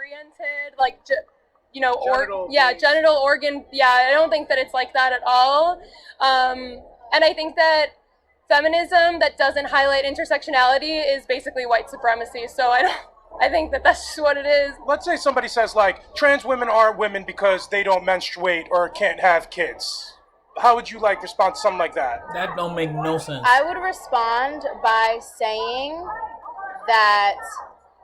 oriented, like, genital organ. Yeah, I don't think that it's like that at all. And I think that feminism that doesn't highlight intersectionality is basically white supremacy. So I think that that's just what it is. Let's say somebody says, like, trans women aren't women because they don't menstruate or can't have kids. How would you, like, respond to something like that? That don't make no sense. I would respond by saying that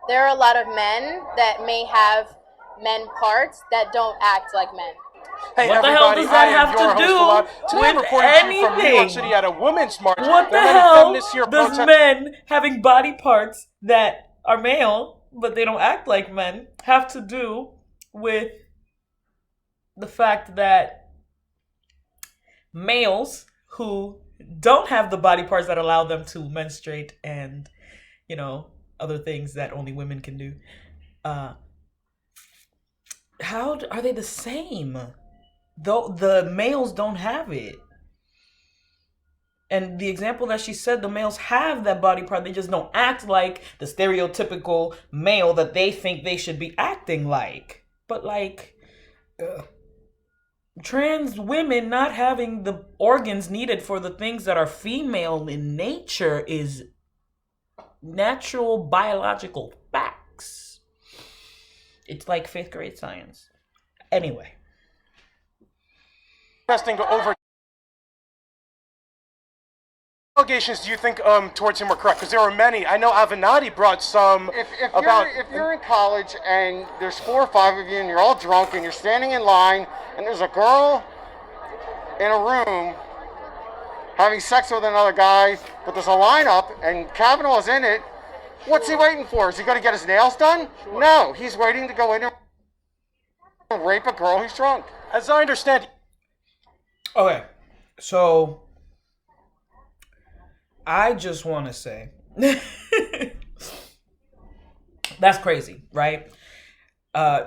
there are a lot of men that may have men parts that don't act like men. Hey, what the everybody, hell does that I am have your to host, do Elad. Today I'm with recording to you from New York anything? City at a women's march. What the There are many hell feminists here does protesting. men having body parts that are male, but they don't act like men, have to do with the fact that males who don't have the body parts that allow them to menstruate and, you know, other things that only women can do, how are they the same? Though the males don't have it. And the example that she said, the males have that body part, they just don't act like the stereotypical male that they think they should be acting like. But like, trans women not having the organs needed for the things that are female in nature is natural biological facts. It's like 5th grade science. Anyway. Testing over allegations do you think towards him were correct? Because there were many. I know Knotty brought some If you're in college and there's 4 or 5 of you and you're all drunk and you're standing in line and there's a girl in a room having sex with another guy, but there's a lineup and Kavanaugh's in it, what's he waiting for? Is he going to get his nails done? Sure. No, he's waiting to go in and rape a girl who's drunk. As I understand. Okay, so I just want to say that's crazy, right?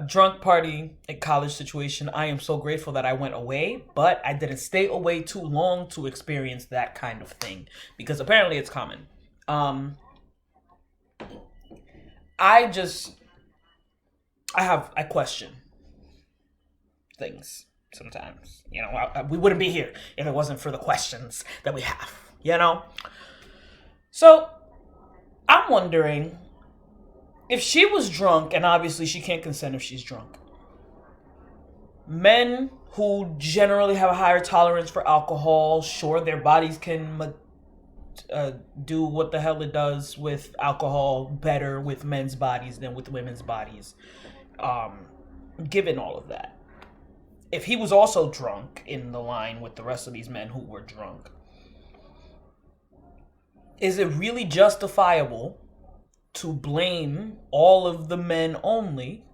Drunk party at college situation. I am so grateful that I went away, but I didn't stay away too long to experience that kind of thing because apparently it's common. I question things sometimes. You know, we wouldn't be here if it wasn't for the questions that we have, you know? So, I'm wondering if she was drunk, and obviously she can't consent if she's drunk. Men who generally have a higher tolerance for alcohol, sure, their bodies can do what the hell it does with alcohol better with men's bodies than with women's bodies. Given all of that. If he was also drunk in the line with the rest of these men who were drunk, is it really justifiable to blame all of the men only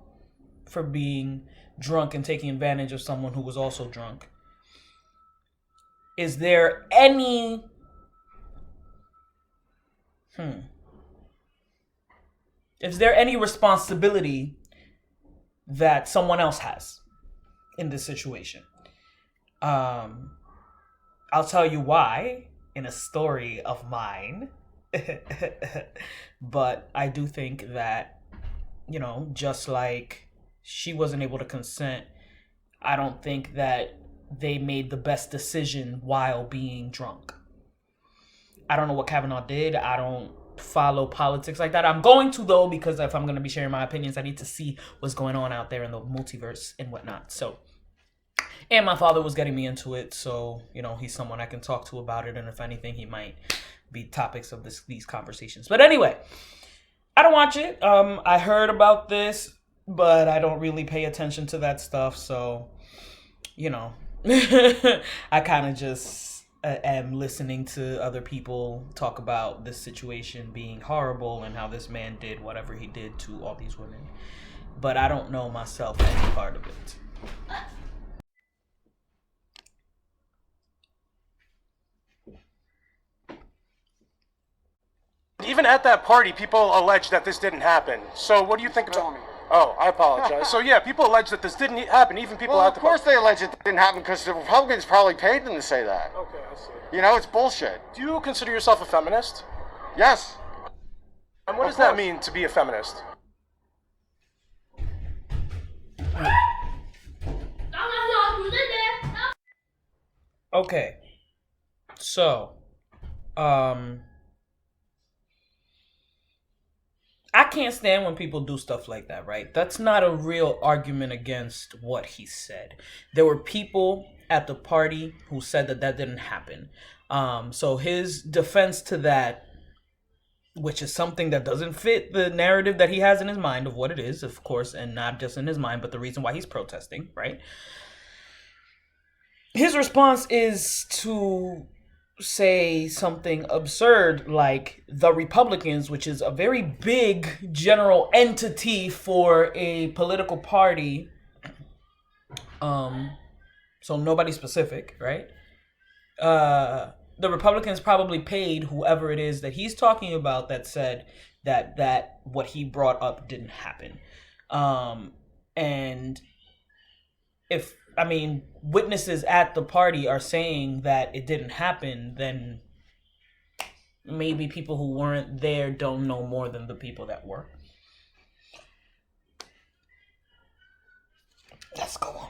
for being drunk and taking advantage of someone who was also drunk? Is there any responsibility that someone else has in this situation? I'll tell you why in a story of mine. But I do think that, you know, just like she wasn't able to consent, I don't think that they made the best decision while being drunk. I don't know what Kavanaugh did. I don't follow politics like that. I'm going to, though, because if I'm going to be sharing my opinions, I need to see what's going on out there in the multiverse and whatnot. So, and my father was getting me into it, so, you know, he's someone I can talk to about it, and if anything, he might be topics of these conversations. But anyway, I don't watch it. I heard about this, but I don't really pay attention to that stuff, so, you know, I kind of just am listening to other people talk about this situation being horrible and how this man did whatever he did to all these women. But I don't know myself any part of it. Even at that party, people allege that this didn't happen. So what do you think about... Oh, I apologize. So yeah, people allege that this didn't happen, even people at the party. Of course they allege it didn't happen because the Republicans probably paid them to say that. Okay, I see. You know, it's bullshit. Do you consider yourself a feminist? Yes. And what does that mean to be a feminist? Okay. So, I can't stand when people do stuff like that, right? That's not a real argument against what he said. There were people at the party who said that that didn't happen. So his defense to that, which is something that doesn't fit the narrative that he has in his mind of what it is, of course, and not just in his mind, but the reason why he's protesting, right? His response is to say something absurd like the Republicans, which is a very big general entity for a political party. So nobody specific, right? The Republicans probably paid whoever it is that he's talking about that said that what he brought up didn't happen. And if, I mean, witnesses at the party are saying that it didn't happen, then maybe people who weren't there don't know more than the people that were. Let's go on.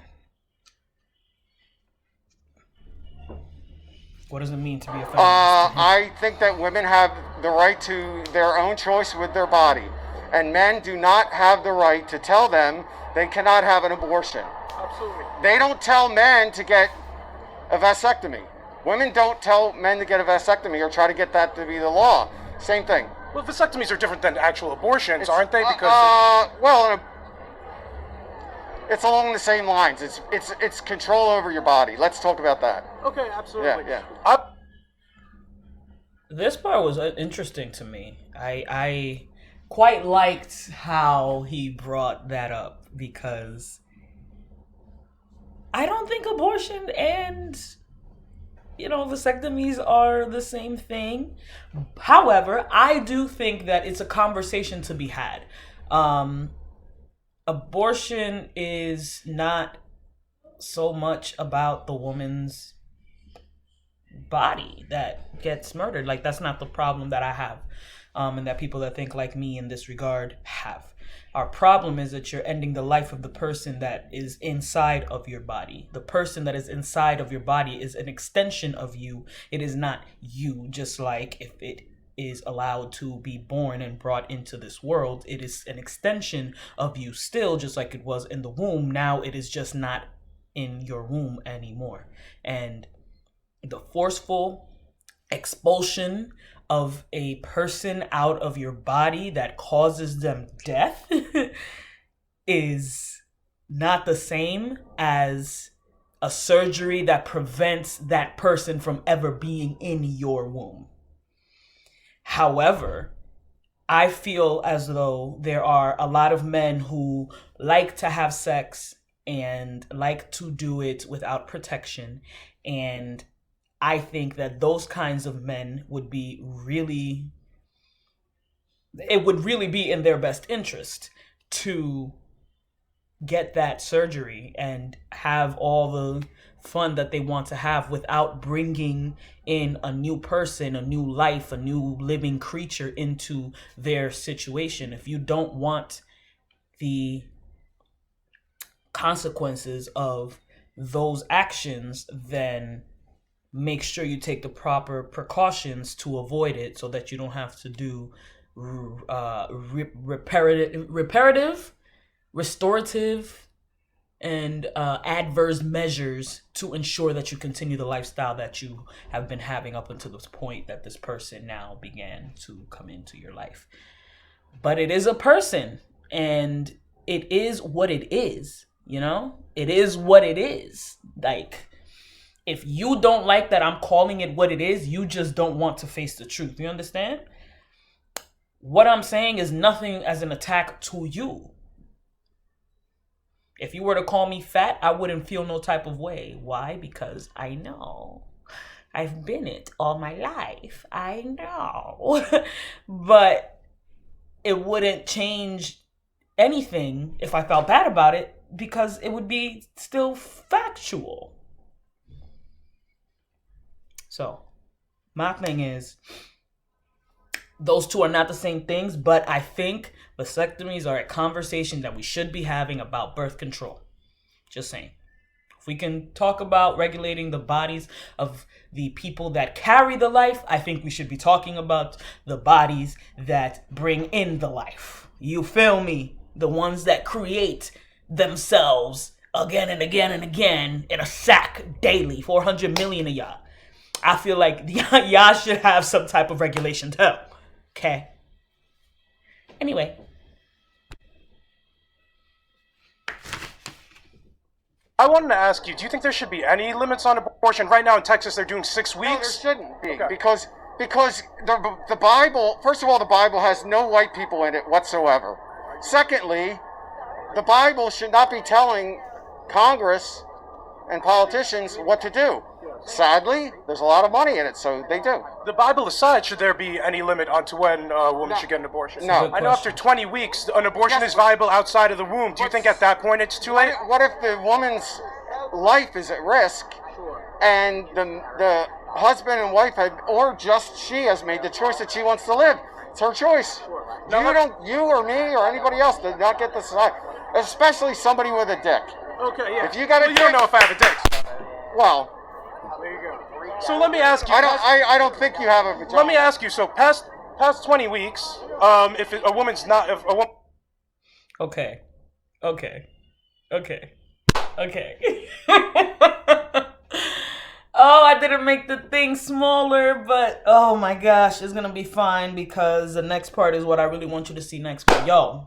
What does it mean to be a feminist? I think that women have the right to their own choice with their body, and men do not have the right to tell them they cannot have an abortion. Absolutely. They don't tell men to get a vasectomy. Women don't tell men to get a vasectomy or try to get that to be the law. Same thing. Well, vasectomies are different than actual abortions, aren't they? Because it's along the same lines. It's control over your body. Let's talk about that. okay, absolutely. Yeah. This part was interesting to me. I quite liked how he brought that up because I don't think abortion and, vasectomies are the same thing. However, I do think that it's a conversation to be had. Abortion is not so much about the woman's body that gets murdered. Like, that's not the problem that I have, and that people that think like me in this regard have. Our problem is that you're ending the life of the person that is inside of your body. The person that is inside of your body is an extension of you. It is not you, just like if it is allowed to be born and brought into this world, it is an extension of you still, just like it was in the womb. Now it is just not in your womb anymore. And the forceful expulsion of a person out of your body that causes them death is not the same as a surgery that prevents that person from ever being in your womb. However, I feel as though there are a lot of men who like to have sex and like to do it without protection. And I think that those kinds of men would be it would really be in their best interest to get that surgery and have all the fun that they want to have without bringing in a new person, a new life, a new living creature into their situation. If you don't want the consequences of those actions, then make sure you take the proper precautions to avoid it so that you don't have to do restorative, and adverse measures to ensure that you continue the lifestyle that you have been having up until this point that this person now began to come into your life. But it is a person, and it is what it is, It is what it is. Like, if you don't like that I'm calling it what it is, you just don't want to face the truth. You understand? What I'm saying is nothing as an attack to you. If you were to call me fat, I wouldn't feel no type of way. Why? Because I know. I've been it all my life. I know. But it wouldn't change anything if I felt bad about it, because it would be still factual. So, my thing is, those two are not the same things, but I think vasectomies are a conversation that we should be having about birth control. Just saying. we can talk about regulating the bodies of the people that carry the life, I think we should be talking about the bodies that bring in the life. You feel me? The ones that create themselves again and again and again in a sack daily. 400 million of y'all. I feel like y'all should have some type of regulation too. Okay? Anyway. I wanted to ask you, do you think there should be any limits on abortion? Right now in Texas, they're doing 6 weeks. No, there shouldn't be, Okay. because the Bible, first of all, the Bible has no white people in it whatsoever. Secondly, the Bible should not be telling Congress and politicians what to do. Sadly, there's a lot of money in it, so they do. The Bible aside, should there be any limit on to when a woman should get an abortion? No. I know after 20 weeks, an abortion is viable outside of the womb. Do you think at that point it's too late? What if the woman's life is at risk, and the husband and wife or just she has made the choice that she wants to live? It's her choice. You or me or anybody else does not get to decide, especially somebody with a dick. Okay, yeah. If you got a you don't know if I have a dick. Well, There you go. So let me ask you. I don't think you have a vagina. Let me ask you. So past 20 weeks, if a woman's not, if a woman. Okay. Oh, I didn't make the thing smaller, but oh my gosh, it's gonna be fine because the next part is what I really want you to see next. But yo,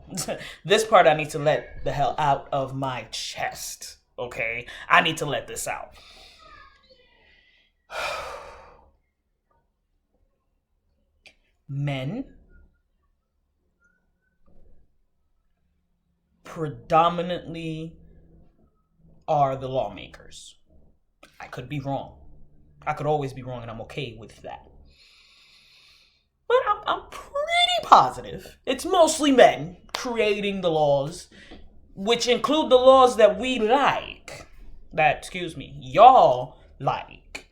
this part I need to let the hell out of my chest. Okay? I need to let this out. Men predominantly are the lawmakers. I could be wrong. I could always be wrong, and I'm okay with that. But I'm pretty positive it's mostly men creating the laws, which include the laws that we like. Y'all like.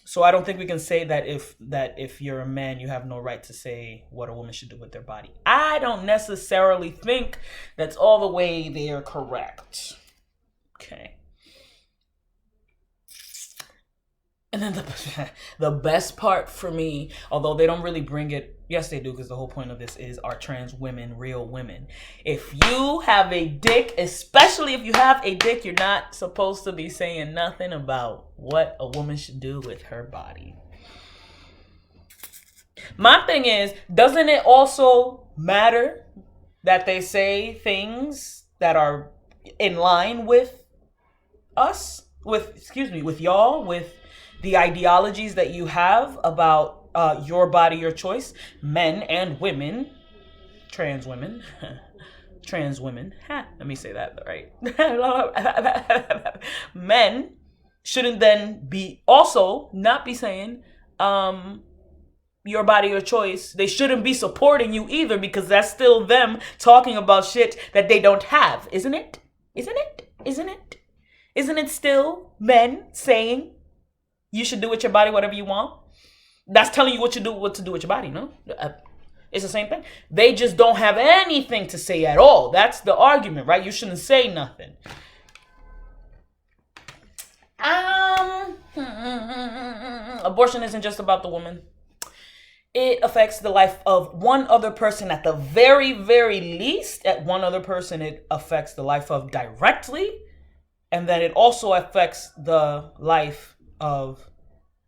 So I don't think we can say that if you're a man, you have no right to say what a woman should do with their body. I don't necessarily think that's all the way they're correct. Okay. And then the best part for me, although they don't really bring it, yes they do, because the whole point of this is, are trans women real women? If you have a dick, especially if you have a dick, you're not supposed to be saying nothing about what a woman should do with her body. My thing is, doesn't it also matter that they say things that are in line with us, with y'all, with the ideologies that you have about your body, your choice? Men and women, trans women, let me say that right. Men shouldn't then be also not be saying your body, your choice. They shouldn't be supporting you either, because that's still them talking about shit that they don't have, isn't it? Isn't it still men saying you should do with your body whatever you want? That's telling you what to do with your body, no? It's the same thing. They just don't have anything to say at all. That's the argument, right? You shouldn't say nothing. Abortion isn't just about the woman. It affects the life of one other person at the very, very least. At one other person it affects the life of directly. And then it also affects the life of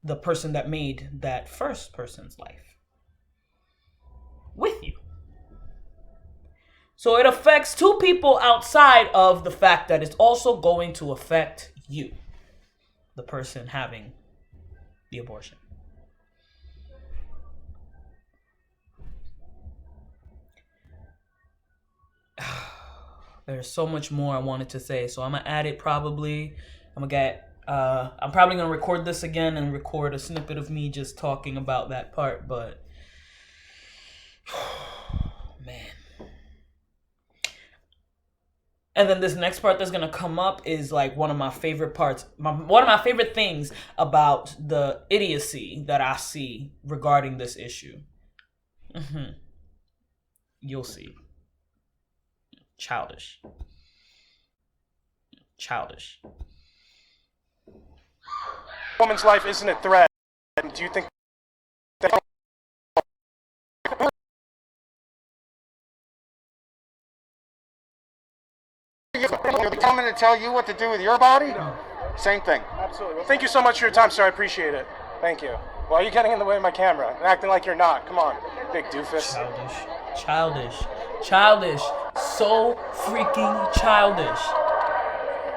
the person that made that first person's life with you. So it affects two people outside of the fact that it's also going to affect you, the person having the abortion. There's so much more I wanted to say, so I'm gonna add it probably. I'm probably gonna record this again and record a snippet of me just talking about that part, but man. And then this next part that's gonna come up is like one of my favorite parts, one of my favorite things about the idiocy that I see regarding this issue. You'll see. Childish. Childish. Woman's life isn't a threat. And do you think that You're coming to tell you what to do with your body? Same thing. Absolutely. Well, thank you so much for your time, sir. I appreciate it. Thank you. Why are you getting in the way of my camera and acting like you're not? Come on, big doofus. Childish. So freaking childish.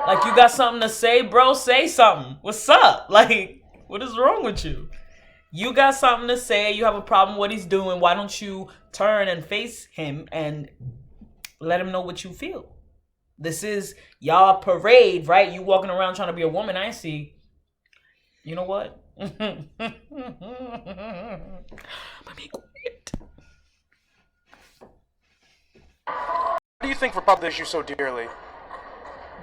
Like, you got something to say, bro? Say something. What's up? Like, what is wrong with you? You got something to say. You have a problem with what he's doing. Why don't you turn and face him and let him know what you feel? This is y'all parade, right? You walking around trying to be a woman. I see. You know what? Let me quit. Why do you think Republicans issue so dearly?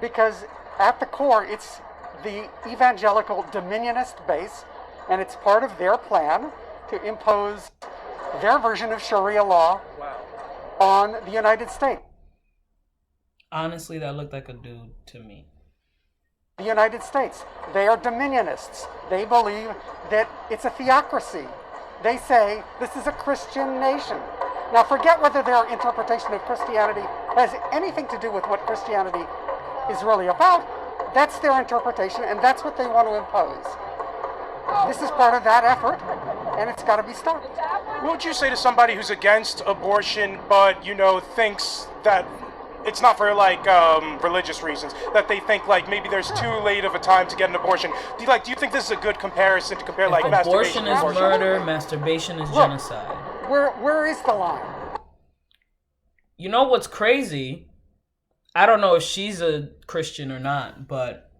Because at the core, it's the evangelical dominionist base, and it's part of their plan to impose their version of Sharia law on the United States. Honestly, that looked like a dude to me. The United States. They are dominionists. They believe that it's a theocracy. They say this is a Christian nation. Now, forget whether their interpretation of Christianity has anything to do with what Christianity is really about. That's their interpretation, and that's what they want to impose. This is part of that effort, and it's got to be stopped. What would you say to somebody who's against abortion, but, thinks that it's not for, religious reasons, that they think, maybe there's too late of a time to get an abortion? Do you think this is a good comparison to compare, masturbation? Abortion is murder, masturbation is genocide. Where is the line? You know what's crazy? I don't know if she's a Christian or not, but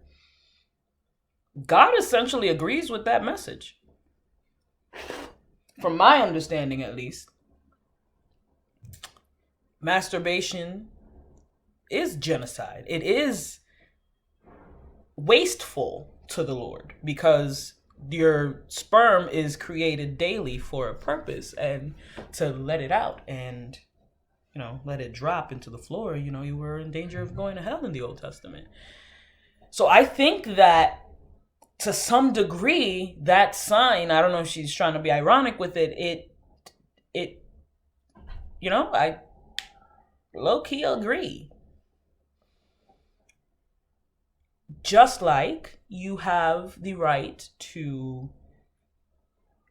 God essentially agrees with that message. From my understanding, at least. Masturbation is genocide. It is wasteful to the Lord because your sperm is created daily for a purpose, and to let it out and let it drop into the floor, you were in danger of going to hell in the Old Testament. So I think that to some degree, that sign, I don't know if she's trying to be ironic with it, I low-key agree. Just like you have the right to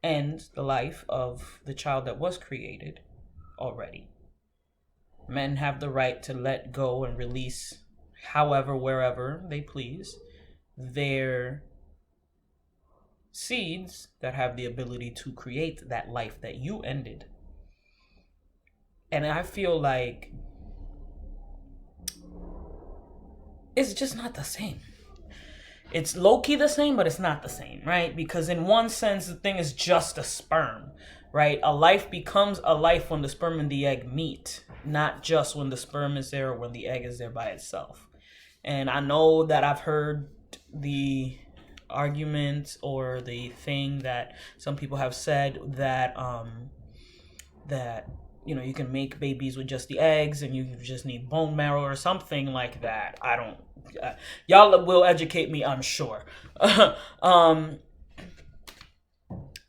end the life of the child that was created already. Men have the right to let go and release, however, wherever they please, their seeds that have the ability to create that life that you ended. And I feel like it's just not the same. It's low-key the same, but it's not the same, right? Because in one sense, the thing is just a sperm, right? A life becomes a life when the sperm and the egg meet, not just when the sperm is there or when the egg is there by itself. And I know that I've heard the argument or the thing that some people have said that you can make babies with just the eggs and you just need bone marrow or something like that. I don't. Y'all will educate me, I'm sure.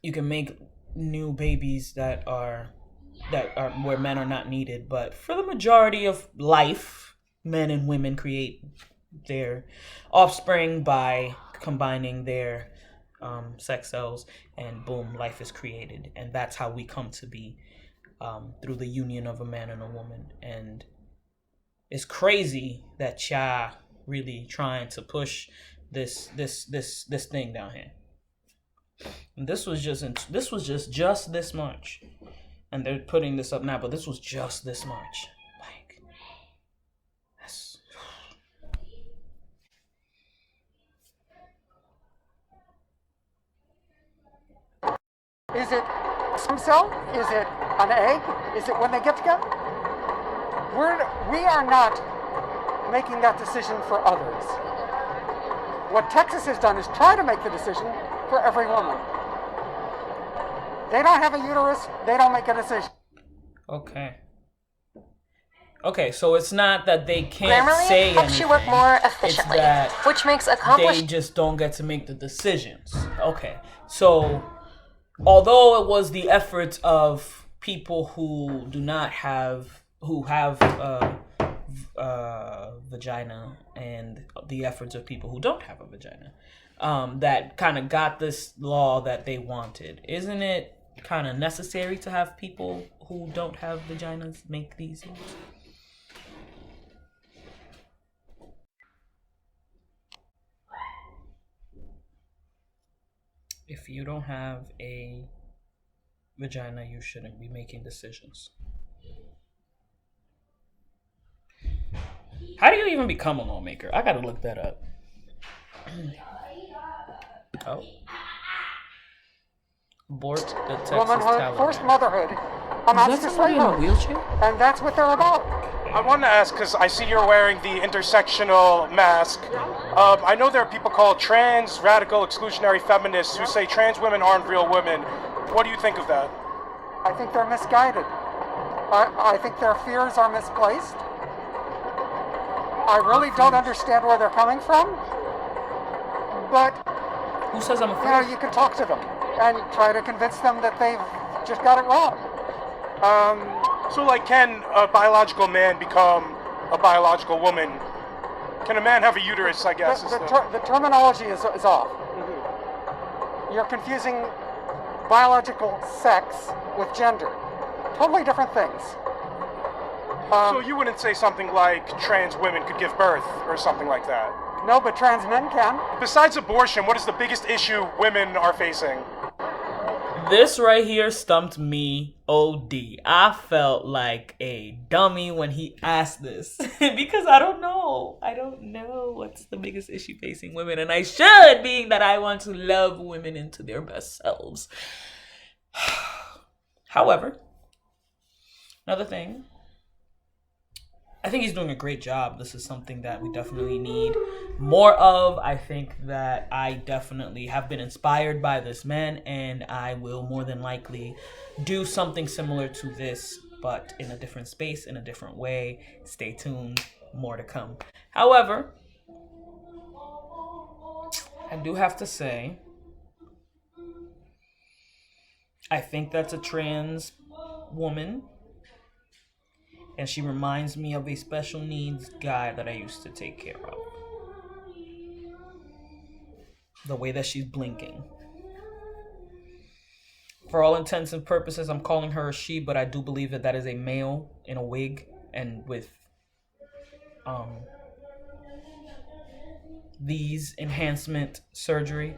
You can make new babies that are where men are not needed, but for the majority of life, men and women create their offspring by combining their sex cells, and boom, life is created. And that's how we come to be, through the union of a man and a woman. And it's crazy that y'all really trying to push this thing down here. And this was just this much, and they're putting this up now, but this was just this much. Like, that's... Is it stem cell? Is it an egg? Is it when they get together? We are not making that decision for others. What Texas has done is try to make the decision for every woman. They don't have a uterus, they don't make a decision. Okay. Okay, so it's not that they can't Grammarly say helps anything. you work more It's efficiently, that which makes they accomplishing. just don't get to make the decisions. Okay, so although it was the efforts of people who have vagina, and the efforts of people who don't have a vagina, that kind of got this law that they wanted. Isn't it kind of necessary to have people who don't have vaginas make these laws? If you don't have a vagina, you shouldn't be making decisions. How do you even become a lawmaker? I gotta look that up. Oh. Abort the Texas Womanhood, Taliban. forced motherhood, amounts to slavery. wheelchair? And that's what they're about. I want to ask, because I see you're wearing the intersectional mask. I know there are people called trans, radical, exclusionary feminists who say trans women aren't real women. What do you think of that? I think they're misguided. I think their fears are misplaced. I really don't understand where they're coming from. But, Who says I'm you know, afraid? you can talk to them and try to convince them that they've just got it wrong. So, like, can a biological man become a biological woman? Can a man have a uterus, I guess? The terminology is off. You're confusing biological sex with gender. Totally different things. So you wouldn't say something like trans women could give birth or something like that? No, but trans men can. Besides abortion, what is the biggest issue women are facing? This right here stumped me OD. I felt like a dummy when he asked this because I don't know. I don't know what's the biggest issue facing women, and I should, being that I want to love women into their best selves. However, another thing, I think he's doing a great job. This is something that we definitely need more of. I think that I definitely have been inspired by this man, and I will more than likely do something similar to this, but in a different space, in a different way. Stay tuned, more to come. However, I do have to say, I think that's a trans woman, and she reminds me of a special needs guy that I used to take care of. The way that she's blinking. For all intents and purposes, I'm calling her a she, but I do believe that that is a male in a wig and with these enhancement surgery.